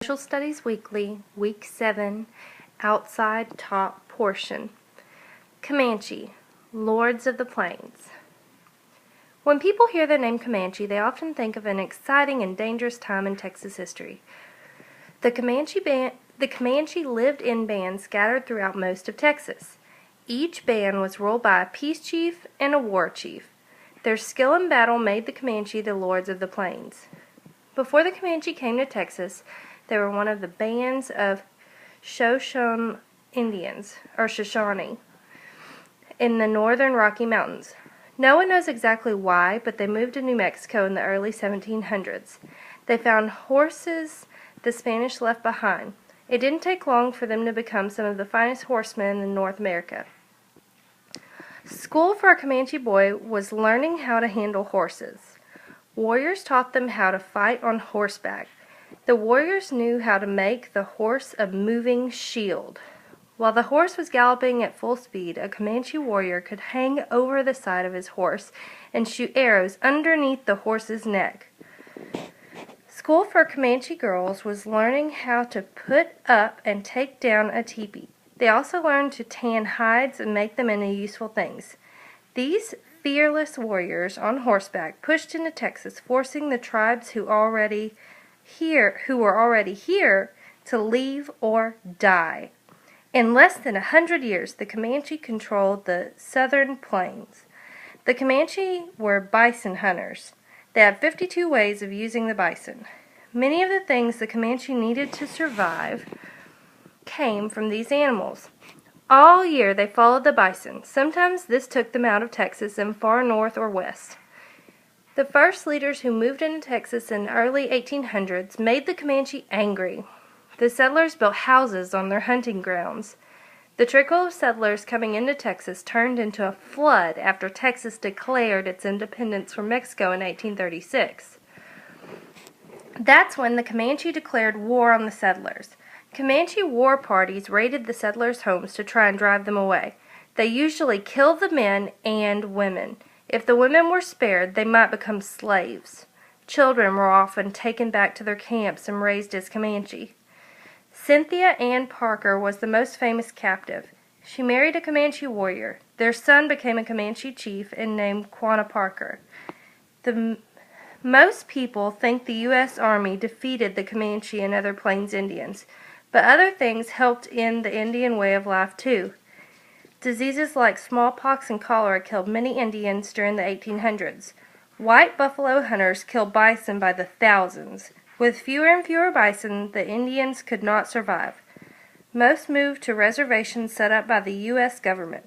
Social Studies Weekly, Week 7, Outside Top Portion. Comanche, Lords of the Plains. When people hear the name Comanche, they often think of an exciting and dangerous time in Texas history. The Comanche lived in bands scattered throughout most of Texas. Each band was ruled by a peace chief and a war chief. Their skill in battle made the Comanche the Lords of the Plains. Before the Comanche came to Texas, they were one of the bands of Shoshone Indians, or Shoshone, in the northern Rocky Mountains. No one knows exactly why, but they moved to New Mexico in the early 1700s. They found horses the Spanish left behind. It didn't take long for them to become some of the finest horsemen in North America. School for a Comanche boy was learning how to handle horses. Warriors taught them how to fight on horseback. The warriors knew how to make the horse a moving shield. While the horse was galloping at full speed, a Comanche warrior could hang over the side of his horse and shoot arrows underneath the horse's neck. School for Comanche girls was learning how to put up and take down a teepee. They also learned to tan hides and make them into useful things. These fearless warriors on horseback pushed into Texas, forcing the tribes who were already here to leave or die. In less than 100 years, the Comanche controlled the southern plains. The Comanche were bison hunters. They had 52 ways of using the bison. Many of the things the Comanche needed to survive came from these animals. All year they followed the bison. Sometimes this took them out of Texas and far north or west. The first leaders who moved into Texas in the early 1800s made the Comanche angry. The settlers built houses on their hunting grounds. The trickle of settlers coming into Texas turned into a flood after Texas declared its independence from Mexico in 1836. That's when the Comanche declared war on the settlers. Comanche war parties raided the settlers' homes to try and drive them away. They usually killed the men and women. If the women were spared, they might become slaves. Children were often taken back to their camps and raised as Comanche. Cynthia Ann Parker was the most famous captive. She married a Comanche warrior. Their son became a Comanche chief and named Quanah Parker. Most people think the U.S. Army defeated the Comanche and other Plains Indians, but other things helped end the Indian way of life too. Diseases like smallpox and cholera killed many Indians during the 1800s. White buffalo hunters killed bison by the thousands. With fewer and fewer bison, the Indians could not survive. Most moved to reservations set up by the U.S. government.